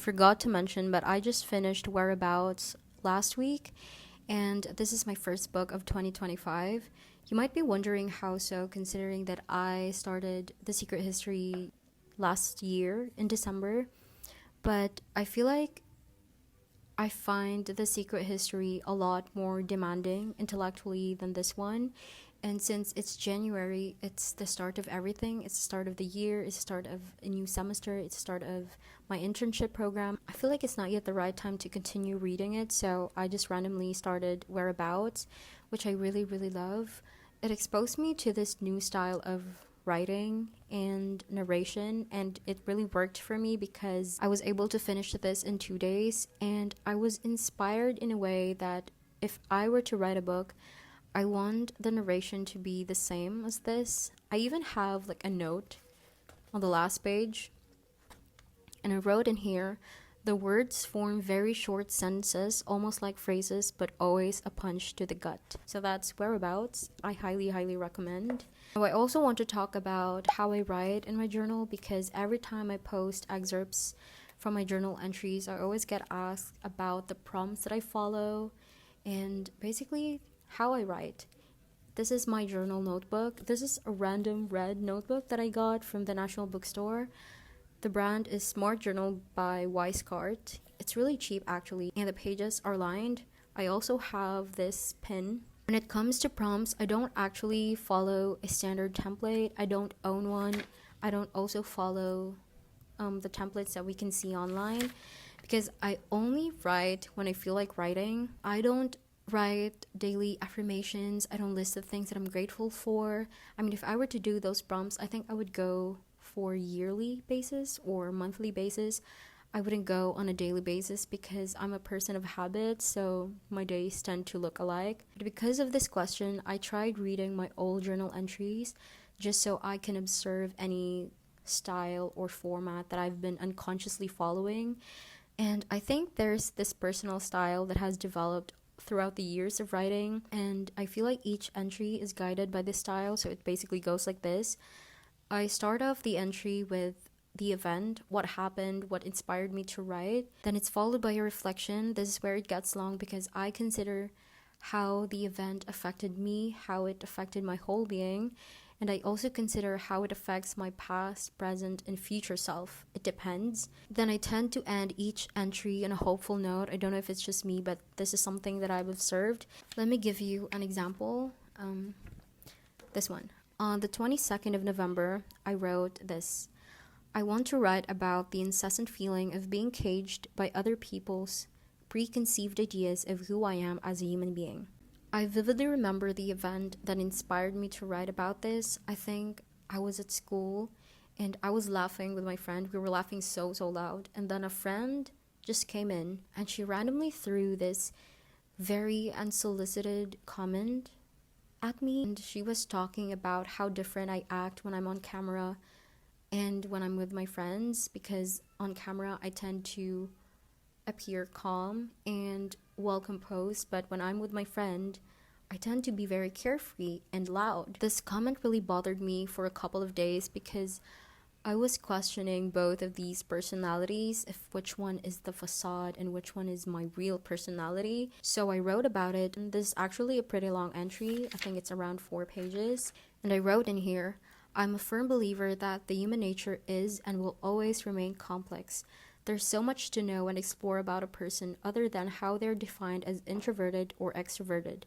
forgot to mention, but I just finished Whereabouts last week, and this is my first book of 2025. You might be wondering how so, considering that I started The Secret History last year in December, but I feel like I find The Secret History a lot more demanding intellectually than this one. And since it's January, it's the start of everything. It's the start of the year, it's the start of a new semester, it's the start of my internship program. I feel like it's not yet the right time to continue reading it, so I just randomly started Whereabouts, which I really, really love. It exposed me to this new style of writing and narration, and it really worked for me because I was able to finish this in 2 days, and I was inspired in a way that if I were to write a book, I want the narration to be the same as this. I even have like a note on the last page, and I wrote in here, the words form very short sentences, almost like phrases, but always a punch to the gut. So that's Whereabouts. I highly, highly recommend. Now, I also want to talk about how I write in my journal, because every time I post excerpts from my journal entries, I always get asked about the prompts that I follow and basically how I write. This is my journal notebook. This is a random red notebook that I got from the National Bookstore. The brand is Smart Journal by Weisskart. It's really cheap actually, and the pages are lined. I also have this pin. When it comes to prompts, I don't actually follow a standard template. I don't own one. I don't also follow the templates that we can see online, because I only write when I feel like writing. I don't write daily affirmations. I don't list the things that I'm grateful for. I mean, if I were to do those prompts, I think I would go for yearly basis or monthly basis. I wouldn't go on a daily basis because I'm a person of habit, so my days tend to look alike. But because of this question, I tried reading my old journal entries just so I can observe any style or format that I've been unconsciously following. And I think there's this personal style that has developed throughout the years of writing, and I feel like each entry is guided by this style. So it basically goes like this. I start off the entry with the event, what happened, what inspired me to write. Then it's followed by a reflection. This is where it gets long because I consider how the event affected me, how it affected my whole being, and I also consider how it affects my past, present, and future self. It depends. Then I tend to end each entry on a hopeful note. I don't know if it's just me, but this is something that I've observed. Let me give you an example. This one. On the 22nd of November, I wrote this. I want to write about the incessant feeling of being caged by other people's preconceived ideas of who I am as a human being. I vividly remember the event that inspired me to write about this. I think I was at school and I was laughing with my friend. We were laughing so loud. And then a friend just came in and she randomly threw this very unsolicited comment at me. And she was talking about how different I act when I'm on camera and when I'm with my friends, because on camera I tend to appear calm and well composed, but when I'm with my friend, I tend to be very carefree and loud. This comment really bothered me for a couple of days because I was questioning both of these personalities, if which one is the facade and which one is my real personality. So I wrote about it, and this is actually a pretty long entry. I think it's around 4 pages. And I wrote in here, I'm a firm believer that the human nature is and will always remain complex. There's so much to know and explore about a person other than how they're defined as introverted or extroverted.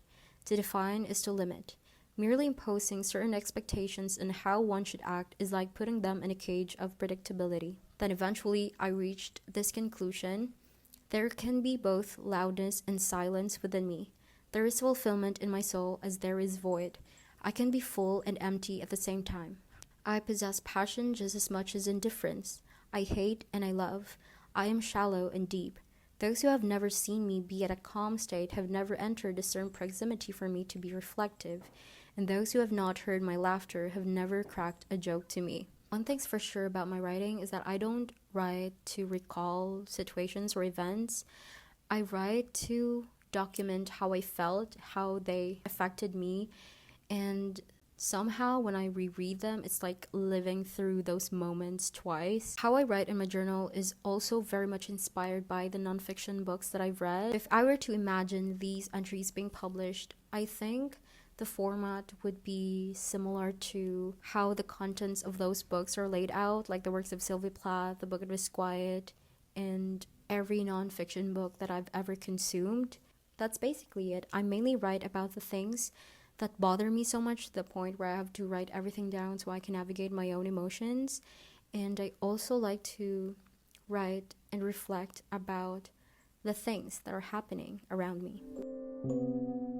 To define is to limit. Merely imposing certain expectations on how one should act is like putting them in a cage of predictability. Then eventually I reached this conclusion. There can be both loudness and silence within me. There is fulfillment in my soul as there is void. I can be full and empty at the same time. I possess passion just as much as indifference. I hate and I love. I am shallow and deep. Those who have never seen me be at a calm state have never entered a certain proximity for me to be reflective, and those who have not heard my laughter have never cracked a joke to me. One thing's for sure about my writing is that I don't write to recall situations or events. I write to document how I felt, how they affected me, and somehow when I reread them, it's like living through those moments twice. How I write in my journal is also very much inspired by the nonfiction books that I've read. If I were to imagine these entries being published, I think the format would be similar to how the contents of those books are laid out, like the works of Sylvie Plath, The Book of Disquiet, and every nonfiction book that I've ever consumed. That's basically it. I mainly write about the things that bother me so much to the point where I have to write everything down so I can navigate my own emotions. And I also like to write and reflect about the things that are happening around me.